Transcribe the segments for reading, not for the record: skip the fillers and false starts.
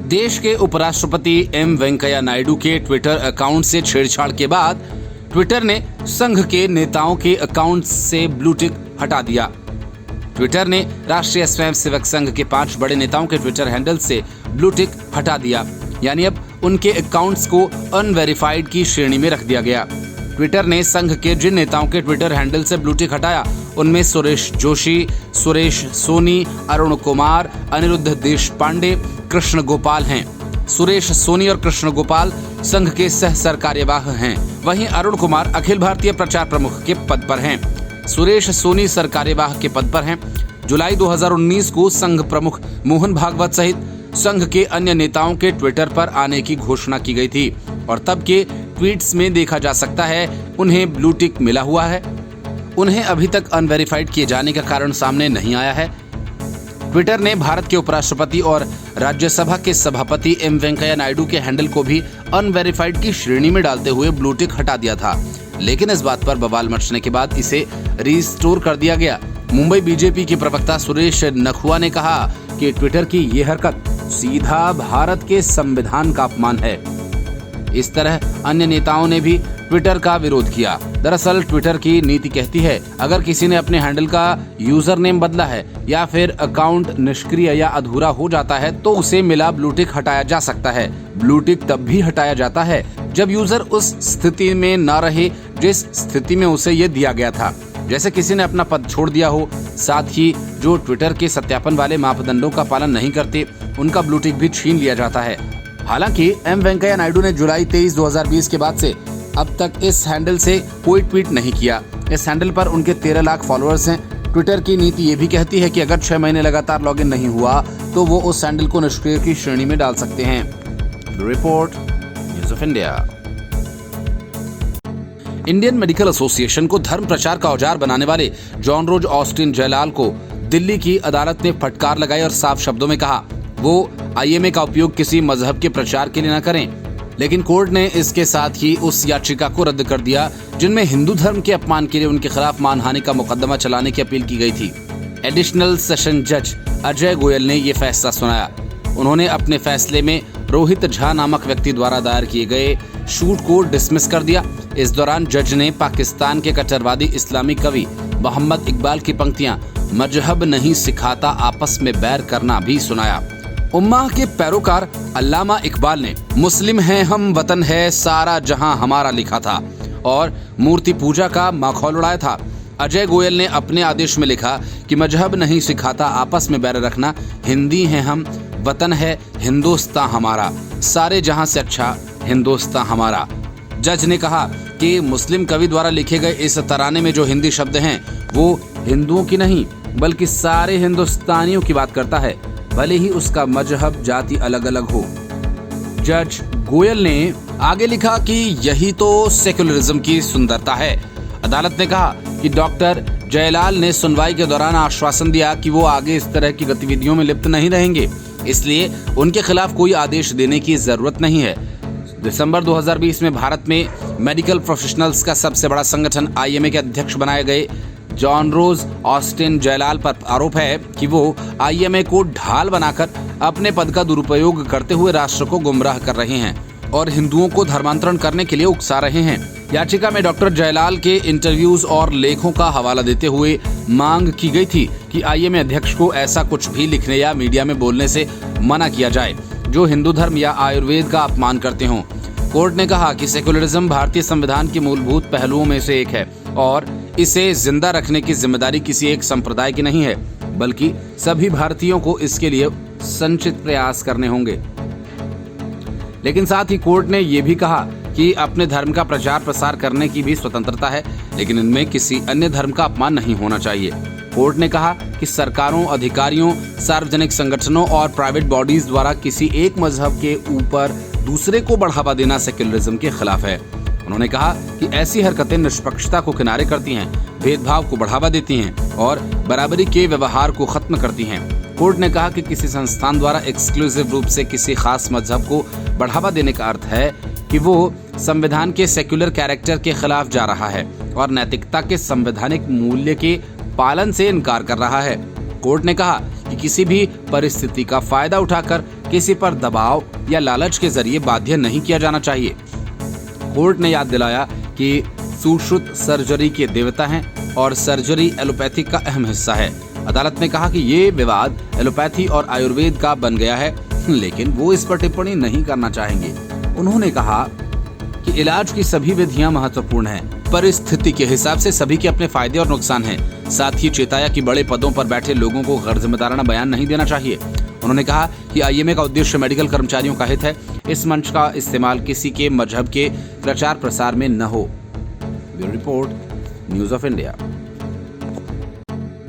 देश के उपराष्ट्रपति एम वेंकैया नायडू के ट्विटर अकाउंट से छेड़छाड़ के बाद ट्विटर ने संघ के नेताओं के अकाउंट से ब्लू टिक हटा दिया। ट्विटर ने राष्ट्रीय स्वयंसेवक संघ के 5 बड़े नेताओं के ट्विटर हैंडल से ब्लू टिक हटा दिया, यानी अब उनके अकाउंट्स को अनवेरिफाइड की श्रेणी में रख दिया गया। ट्विटर ने संघ के जिन नेताओं के ट्विटर हैंडल से ब्लू टिक हटाया उनमें सुरेश जोशी, सुरेश सोनी, अरुण कुमार, अनिरुद्ध देशपांडे, कृष्ण गोपाल हैं। सुरेश सोनी और कृष्ण गोपाल संघ के सह सरकार्यवाह हैं। वहीं अरुण कुमार अखिल भारतीय प्रचार प्रमुख के पद पर हैं। सुरेश सोनी सरकार्यवाह के पद पर हैं। जुलाई 2019 को संघ प्रमुख मोहन भागवत सहित संघ के अन्य नेताओं के ट्विटर पर आने की घोषणा की गई थी और तब के ट्वीट्स में देखा जा सकता है उन्हें ब्लू टिक मिला हुआ है। उन्हें अभी तक अनवेरिफाइड किए जाने का कारण सामने नहीं आया है। ट्विटर ने भारत के उपराष्ट्रपति और राज्यसभा के सभापति एम वेंकैया नायडू के हैंडल को भी अनवेरिफाइड की श्रेणी में डालते हुए ब्लू टिक हटा दिया था, लेकिन इस बात पर बवाल मचने के बाद इसे रिस्टोर कर दिया गया। मुंबई बीजेपी के प्रवक्ता सुरेश नखुआ ने कहा कि ट्विटर की ये हरकत सीधा भारत के संविधान का अपमान है। इस तरह अन्य नेताओं ने भी ट्विटर का विरोध किया। दरअसल ट्विटर की नीति कहती है अगर किसी ने अपने हैंडल का यूजर नेम बदला है या फिर अकाउंट निष्क्रिय या अधूरा हो जाता है तो उसे मिला ब्लू टिक हटाया जा सकता है। ब्लू टिक तब भी हटाया जाता है जब यूजर उस स्थिति में न रहे जिस स्थिति में उसे ये दिया गया था, जैसे किसी ने अपना पद छोड़ दिया हो। साथ ही जो ट्विटर के सत्यापन वाले मापदंडों का पालन नहीं करते उनका ब्लू टिक भी छीन लिया जाता है। हालांकि एम वेंकैया नायडू ने जुलाई 23, 2020 के बाद से अब तक इस हैंडल से कोई ट्वीट नहीं किया। इस हैंडल पर उनके 13 लाख फॉलोअर्स हैं। ट्विटर की नीति ये भी कहती है कि अगर 6 महीने लगातार लॉगिन नहीं हुआ तो वो उस हैंडल को निष्क्रिय की श्रेणी में डाल सकते हैं। Report news of India. Indian medical association को धर्म प्रचार का औजार बनाने वाले जॉन रोज ऑस्टिन जयलाल को दिल्ली की अदालत ने फटकार लगाई और साफ शब्दों में कहा वो आईएमए का उपयोग किसी मजहब के प्रचार के लिए न करें। लेकिन कोर्ट ने इसके साथ ही उस याचिका को रद्द कर दिया जिनमें हिंदू धर्म के अपमान के लिए उनके खिलाफ मानहानि का मुकदमा चलाने की अपील की गई थी। एडिशनल सेशन जज अजय गोयल ने ये फैसला सुनाया। उन्होंने अपने फैसले में रोहित झा नामक व्यक्ति द्वारा दायर किए गए शूट को डिसमिस कर दिया। इस दौरान जज ने पाकिस्तान के कट्टरवादी इस्लामी कवि मोहम्मद इकबाल की पंक्तियां मजहब नहीं सिखाता आपस में बैर करना भी सुनाया। उम्मा के पैरोकार अल्लामा इकबाल ने मुस्लिम हैं हम वतन है सारा जहां हमारा लिखा था और मूर्ति पूजा का माखौल उड़ाया था। अजय गोयल ने अपने आदेश में लिखा कि मजहब नहीं सिखाता आपस में बैर रखना, हिंदी हैं हम, वतन है हिंदुस्तान हमारा, सारे जहां से अच्छा हिंदुस्तान हमारा। जज ने कहा कि मुस्लिम कवि द्वारा लिखे गए इस तराने में जो हिंदी शब्द हैं वो हिंदुओं की नहीं बल्कि सारे हिंदुस्तानियों की बात करता है, भले ही उसका मजहब जाति अलग अलग हो। जज गोयल ने आगे लिखा कि यही तो सेक्युलरिज्म की सुंदरता है। अदालत ने कहा कि डॉक्टर जयलाल ने सुनवाई के दौरान आश्वासन दिया कि वो आगे इस तरह की गतिविधियों में लिप्त नहीं रहेंगे, इसलिए उनके खिलाफ कोई आदेश देने की जरूरत नहीं है। दिसंबर 2020 में भारत में मेडिकल प्रोफेशनल्स का सबसे बड़ा संगठन आईएमए के अध्यक्ष बनाए गए जॉन रोज ऑस्टिन जयलाल पर आरोप है कि वो आईएमए को ढाल बनाकर अपने पद का दुरुपयोग करते हुए राष्ट्र को गुमराह कर रहे हैं और हिंदुओं को धर्मांतरण करने के लिए उकसा रहे हैं। याचिका में डॉक्टर जयलाल के इंटरव्यूज और लेखों का हवाला देते हुए मांग की गई थी कि आईएमए अध्यक्ष को ऐसा कुछ भी लिखने या मीडिया में बोलने से मना किया जाए जो हिंदू धर्म या आयुर्वेद का अपमान करते हों। कोर्ट ने कहा कि सेक्युलरिज्म भारतीय संविधान के मूलभूत पहलुओं में से एक है और इसे जिंदा रखने की जिम्मेदारी किसी एक संप्रदाय की नहीं है, बल्कि सभी भारतीयों को इसके लिए संचित प्रयास करने होंगे। लेकिन साथ ही कोर्ट ने यह भी कहा कि अपने धर्म का प्रचार प्रसार करने की भी स्वतंत्रता है, लेकिन इनमें किसी अन्य धर्म का अपमान नहीं होना चाहिए। कोर्ट ने कहा कि सरकारों, अधिकारियों, सार्वजनिक संगठनों और प्राइवेट बॉडीज द्वारा किसी एक मजहब के ऊपर दूसरे को बढ़ावा देना सेक्युलरिज्म के खिलाफ है। उन्होंने कहा कि ऐसी हरकतें निष्पक्षता को किनारे करती हैं, भेदभाव को बढ़ावा देती हैं और बराबरी के व्यवहार को खत्म करती हैं। कोर्ट ने कहा कि किसी संस्थान द्वारा एक्सक्लूसिव रूप से किसी खास मजहब को बढ़ावा देने का अर्थ है कि वो संविधान के सेक्युलर कैरेक्टर के खिलाफ जा रहा है और नैतिकता के संवैधानिक मूल्य के पालन से इनकार कर रहा है। कोर्ट ने कहा कि किसी भी परिस्थिति का फायदा उठाकर किसी पर दबाव या लालच के जरिए बाध्य नहीं किया जाना चाहिए। कोर्ट ने याद दिलाया कि सुश्रुत सर्जरी के देवता हैं और सर्जरी एलोपैथी का अहम हिस्सा है। अदालत ने कहा कि ये विवाद एलोपैथी और आयुर्वेद का बन गया है, लेकिन वो इस पर टिप्पणी नहीं करना चाहेंगे। उन्होंने कहा कि इलाज की सभी विधियां महत्वपूर्ण हैं। परिस्थिति के हिसाब से सभी के अपने फायदे और नुकसान हैं। साथ ही चेताया कि बड़े पदों पर बैठे लोगों को गैर जिम्मेदाराना बयान नहीं देना चाहिए। उन्होंने कहा कि आईएमए का उद्देश्य मेडिकल कर्मचारियों का हित है। इस मंच का इस्तेमाल किसी के मजहब के प्रचार प्रसार में न हो। Bureau report, news of India.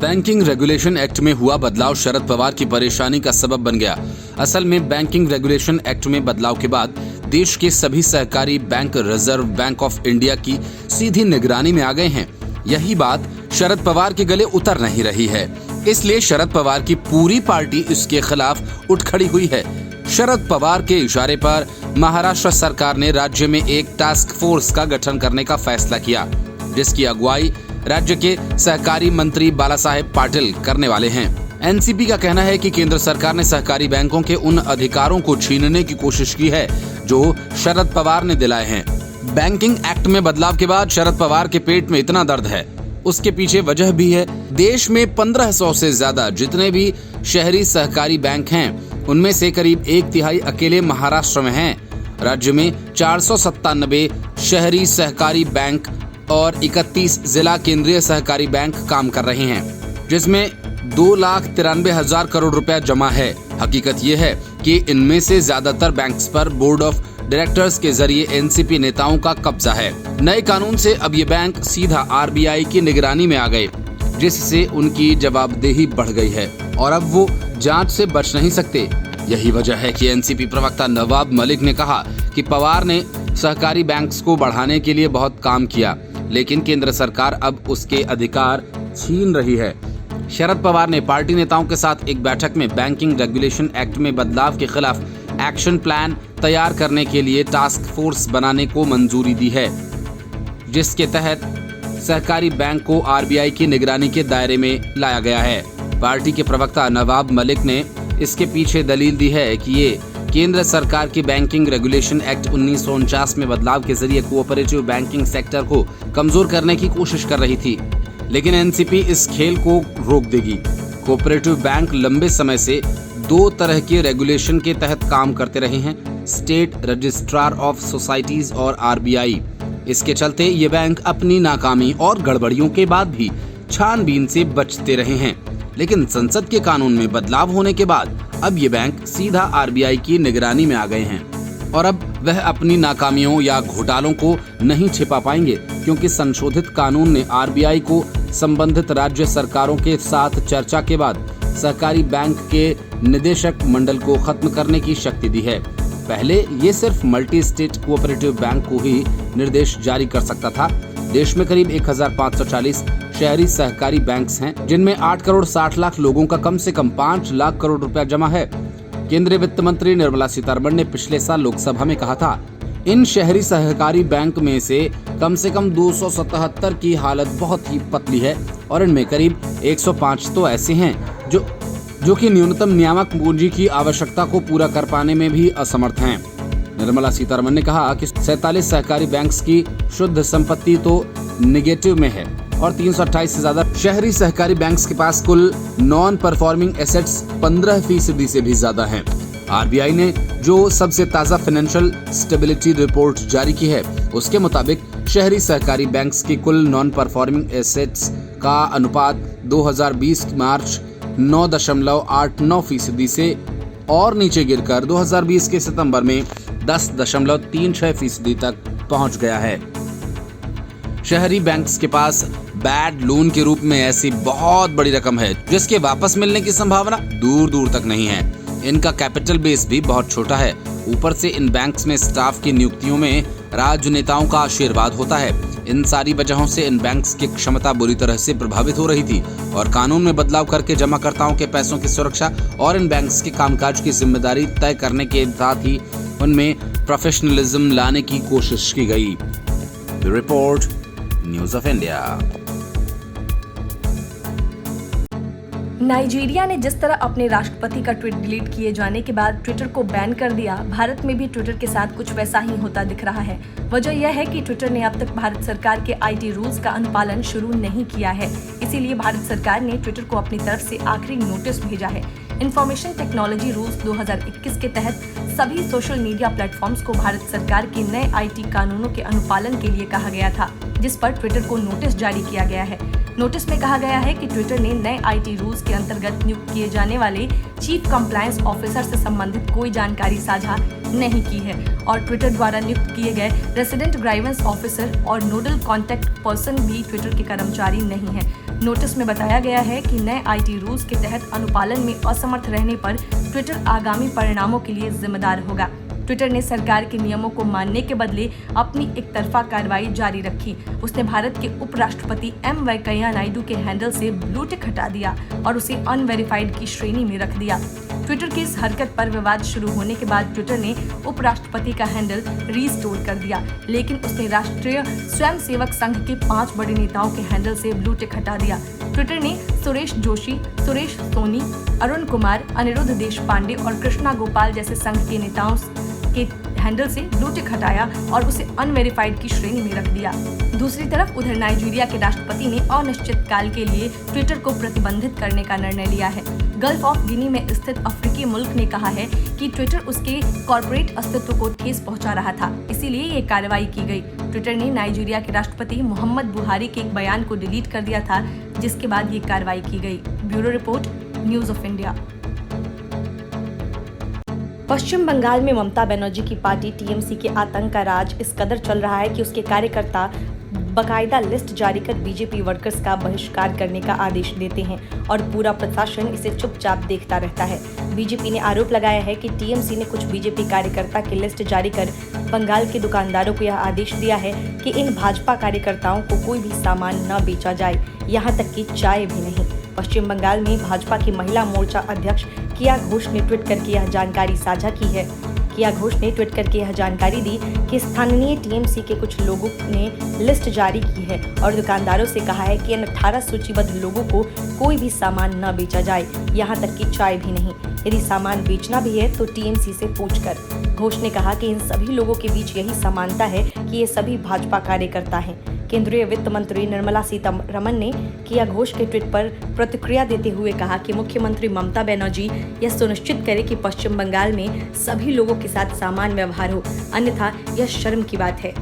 Banking regulation act में हुआ बदलाव शरद पवार की परेशानी का सबब बन गया। असल में बैंकिंग रेगुलेशन एक्ट में बदलाव के बाद देश के सभी सहकारी bank reserve bank of India की सीधी निगरानी में आ गए हैं। यही बात शरद पवार के गले उतर नहीं रही है, इसलिए शरद पवार की पूरी पार्टी इसके खिलाफ उठ खड़ी हुई है। शरद पवार के इशारे पर महाराष्ट्र सरकार ने राज्य में एक टास्क फोर्स का गठन करने का फैसला किया, जिसकी अगुवाई राज्य के सहकारी मंत्री बालासाहेब पाटिल करने वाले हैं। एनसीपी का कहना है कि केंद्र सरकार ने सहकारी बैंकों के उन अधिकारों को छीनने की कोशिश की है जो शरद पवार ने दिलाए हैं। बैंकिंग एक्ट में बदलाव के बाद शरद पवार के पेट में इतना दर्द है, उसके पीछे वजह भी है। देश में 1500 से ज्यादा जितने भी शहरी सहकारी बैंक हैं, उनमें से करीब 1/3 अकेले महाराष्ट्र में हैं। राज्य में 497 शहरी सहकारी बैंक और 31 जिला केंद्रीय सहकारी बैंक काम कर रहे हैं, जिसमें 2,93,000 करोड़ रुपया जमा है। हकीकत ये है कि इनमें से ज्यादातर बैंक्स पर बोर्ड ऑफ डायरेक्टर्स के जरिए एनसीपी नेताओं का कब्जा है। नए कानून से अब ये बैंक सीधा आरबीआई की निगरानी में आ गए, जिससे उनकी जवाबदेही बढ़ गई है और अब वो जांच से बच नहीं सकते। यही वजह है कि एनसीपी प्रवक्ता नवाब मलिक ने कहा कि पवार ने सहकारी बैंक्स को बढ़ाने के लिए बहुत काम किया, लेकिन केंद्र सरकार अब उसके अधिकार छीन रही है। शरद पवार ने पार्टी नेताओं के साथ एक बैठक में बैंकिंग रेगुलेशन एक्ट में बदलाव के खिलाफ एक्शन प्लान तैयार करने के लिए टास्क फोर्स बनाने को मंजूरी दी है, जिसके तहत सहकारी बैंक को आरबीआई की निगरानी के दायरे में लाया गया है। पार्टी के प्रवक्ता नवाब मलिक ने इसके पीछे दलील दी है कि ये केंद्र सरकार की बैंकिंग रेगुलेशन एक्ट 1949 में बदलाव के जरिए कोऑपरेटिव बैंकिंग सेक्टर को कमजोर करने की कोशिश कर रही थी, लेकिन एनसीपी इस खेल को रोक देगी। कोऑपरेटिव बैंक लंबे समय से 2 तरह के रेगुलेशन के तहत काम करते रहे हैं, स्टेट रजिस्ट्रार ऑफ सोसाइटीज और आरबीआई। इसके चलते ये बैंक अपनी नाकामी और गड़बड़ियों के बाद भी छानबीन से बचते रहे हैं, लेकिन संसद के कानून में बदलाव होने के बाद अब ये बैंक सीधा आरबीआई की निगरानी में आ गए हैं और अब वह अपनी नाकामियों या घोटालों को नहीं छिपा पाएंगे, क्योंकि संशोधित कानून ने आरबीआई को संबंधित राज्य सरकारों के साथ चर्चा के बाद सहकारी बैंक के निदेशक मंडल को खत्म करने की शक्ति दी है। पहले ये सिर्फ मल्टी स्टेट कोऑपरेटिव बैंक को ही निर्देश जारी कर सकता था। देश में करीब 1540 शहरी सहकारी बैंक्स हैं, जिनमें 8 करोड़ 60 लाख लोगों का कम से कम 5 लाख करोड़ रुपया जमा है। केंद्रीय वित्त मंत्री निर्मला सीतारमण ने पिछले साल लोकसभा में कहा था, इन शहरी सहकारी बैंक में से कम 277 की हालत बहुत ही पतली है और इनमें करीब 105 तो ऐसे हैं जो कि न्यूनतम नियामक पूंजी की आवश्यकता को पूरा कर पाने में भी असमर्थ हैं। निर्मला सीतारमण ने कहा कि 47 सहकारी बैंक्स की शुद्ध संपत्ति तो निगेटिव में है और 328 से ज्यादा शहरी सहकारी बैंक्स के पास कुल नॉन परफॉर्मिंग एसेट्स 15% से भी ज्यादा हैं। आरबीआई ने जो सबसे ताजा फाइनेंशियल स्टेबिलिटी रिपोर्ट जारी की है, उसके मुताबिक शहरी सहकारी बैंक्स की कुल नॉन परफॉर्मिंग एसेट्स का अनुपात 2020 मार्च 9.89% से और नीचे गिरकर 2020 के सितंबर में 10.36% तक पहुंच गया है। शहरी बैंक्स के पास बैड लोन के रूप में ऐसी बहुत बड़ी रकम है जिसके वापस मिलने की संभावना दूर दूर तक नहीं है। इनका कैपिटल बेस भी बहुत छोटा है। ऊपर से इन बैंक्स में स्टाफ की नियुक्तियों में राजनेताओं का आशीर्वाद होता है। इन सारी वजहों से इन बैंक्स की क्षमता बुरी तरह से प्रभावित हो रही थी और कानून में बदलाव करके जमाकर्ताओं के पैसों की सुरक्षा और इन बैंक्स के कामकाज की जिम्मेदारी तय करने के साथ ही उनमें प्रोफेशनलिज्म लाने की कोशिश की गई। Report, news of India. Nigeria ने जिस तरह अपने राष्ट्रपति का ट्वीट डिलीट किए जाने के बाद ट्विटर को बैन कर दिया, भारत में भी ट्विटर के साथ कुछ वैसा ही होता दिख रहा है। वजह यह है कि ट्विटर ने अब तक भारत सरकार के आईटी रूल्स का अनुपालन शुरू नहीं किया है। इसीलिए भारत सरकार ने ट्विटर को अपनी तरफ से आखिरी नोटिस भेजा है। इंफॉर्मेशन टेक्नोलॉजी रूल्स 2021 के तहत सभी सोशल मीडिया प्लेटफॉर्म्स को भारत सरकार के नए आईटी कानूनों के अनुपालन के लिए कहा गया था, जिस पर ट्विटर को नोटिस जारी किया गया है। नोटिस में कहा गया है कि ट्विटर ने नए आईटी रूल्स के अंतर्गत नियुक्त किए जाने वाले चीफ कंप्लायंस ऑफिसर से संबंधित कोई जानकारी साझा नहीं की है और ट्विटर द्वारा नियुक्त किए गए रेसिडेंट ग्राइवेंस ऑफिसर और नोडल कॉन्टैक्ट पर्सन भी ट्विटर के कर्मचारी नहीं है। नोटिस में बताया गया है कि नए आईटी रूल्स के तहत अनुपालन में असमर्थ रहने पर ट्विटर आगामी परिणामों के लिए जिम्मेदार होगा। ट्विटर ने सरकार के नियमों को मानने के बदले अपनी एकतरफा कार्रवाई जारी रखी। उसने भारत के उपराष्ट्रपति एम वेंकैया नायडू के हैंडल से ब्लू टिक हटा दिया और उसे अनवेरिफाइड की श्रेणी में रख दिया। ट्विटर की इस हरकत पर विवाद शुरू होने के बाद ट्विटर ने उपराष्ट्रपति का हैंडल रीस्टोर कर दिया, लेकिन उसने राष्ट्रीय स्वयंसेवक संघ के 5 बड़े नेताओं के हैंडल से ब्लू टिक हटा दिया। ट्विटर ने सुरेश जोशी, सुरेश सोनी, अरुण कुमार, अनिरुद्ध देशपांडे और कृष्णा गोपाल जैसे संघ के नेताओं के हैंडल से ब्लू टिक हटाया और उसे अनवेरिफाइड की श्रेणी में रख दिया। दूसरी तरफ उधर नाइजीरिया के राष्ट्रपति ने अनिश्चित काल के लिए ट्विटर को प्रतिबंधित करने का निर्णय लिया है। गल्फ ऑफ गिनी में स्थित अफ्रीकी मुल्क ने कहा है कि ट्विटर उसके कॉर्पोरेट अस्तित्व को ठेस पहुंचा रहा था, इसीलिए ये कार्रवाई की गई। ट्विटर ने नाइजीरिया के राष्ट्रपति मोहम्मद बुहारी के एक बयान को डिलीट कर दिया था, जिसके बाद ये कार्रवाई की गई। Bureau report, news of India. Paschim Bangal में ममता बनर्जी की पार्टी टीएमसी के आतंक का राज इस कदर चल रहा है कि उसके कार्यकर्ता बकायदा लिस्ट जारी कर बीजेपी वर्कर्स का बहिष्कार करने का आदेश देते हैं और पूरा प्रशासन इसे चुपचाप देखता रहता है। बीजेपी ने आरोप लगाया है कि टीएमसी ने कुछ बीजेपी कार्यकर्ता की लिस्ट जारी कर बंगाल के दुकानदारों को यह आदेश दिया है कि इन भाजपा कार्यकर्ताओं को कोई भी सामान न बेचा जाए, यहाँ तक कि चाय भी नहीं। पश्चिम बंगाल में भाजपा की महिला मोर्चा अध्यक्ष किया घोष ने ट्वीट करके यह जानकारी साझा की है। किया घोष ने ट्वीट करके यह जानकारी दी कि स्थानीय टीएमसी के कुछ लोगों ने लिस्ट जारी की है और दुकानदारों से कहा है कि इन 18 सूचीबद्ध लोगों को कोई भी सामान न बेचा जाए, यहाँ तक कि चाय भी नहीं। यदि सामान बेचना भी है तो टीएमसी से पूछकर। घोष ने कहा कि इन सभी लोगों के बीच यही समानता है कि ये सभी भाजपा कार्यकर्ता हैं। केंद्रीय वित्त मंत्री निर्मला सीतारमण ने किया घोष के ट्वीट पर प्रतिक्रिया देते हुए कहा कि मुख्यमंत्री ममता बनर्जी यह सुनिश्चित करे कि पश्चिम बंगाल में सभी लोगों के साथ समान व्यवहार हो, अन्यथा यह शर्म की बात है।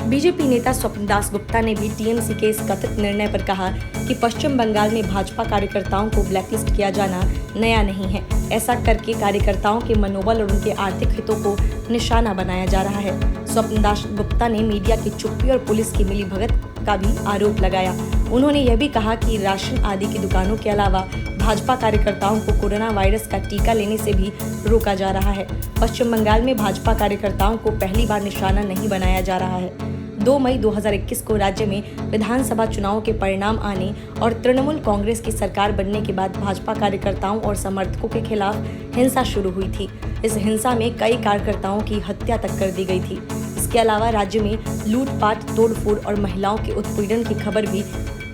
बीजेपी नेता स्वप्न दास गुप्ता ने भी टीएमसी के इस कथित निर्णय पर कहा कि पश्चिम बंगाल में भाजपा कार्यकर्ताओं को ब्लैकलिस्ट किया जाना नया नहीं है। ऐसा करके कार्यकर्ताओं के मनोबल और उनके आर्थिक हितों को निशाना बनाया जा रहा है। स्वप्न दास गुप्ता ने मीडिया की चुप्पी और पुलिस की मिलीभगत का भी आरोप लगाया। उन्होंने यह भी कहा कि राशन आदि की दुकानों के अलावा भाजपा कार्यकर्ताओं को कोरोना वायरस का टीका लेने से भी रोका जा रहा है। पश्चिम बंगाल में भाजपा कार्यकर्ताओं को पहली बार निशाना नहीं बनाया जा रहा है। 2 मई 2021 को राज्य में विधानसभा चुनाव के परिणाम आने और तृणमूल कांग्रेस की सरकार बनने के बाद भाजपा कार्यकर्ताओं और समर्थकों के खिलाफ हिंसा शुरू हुई थी। इस हिंसा में कई कार्यकर्ताओं की हत्या तक कर दी गई थी। इसके अलावा राज्य में लूटपाट, तोड़फोड़ और महिलाओं के उत्पीड़न की खबर भी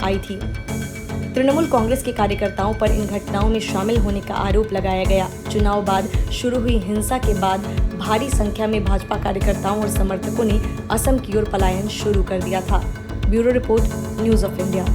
आई थी। तृणमूल कांग्रेस के कार्यकर्ताओं पर इन घटनाओं में शामिल होने का आरोप लगाया गया। चुनाव बाद शुरू हुई हिंसा के बाद भारी संख्या में भाजपा कार्यकर्ताओं और समर्थकों ने असम की ओर पलायन शुरू कर दिया था। Bureau report, news of India.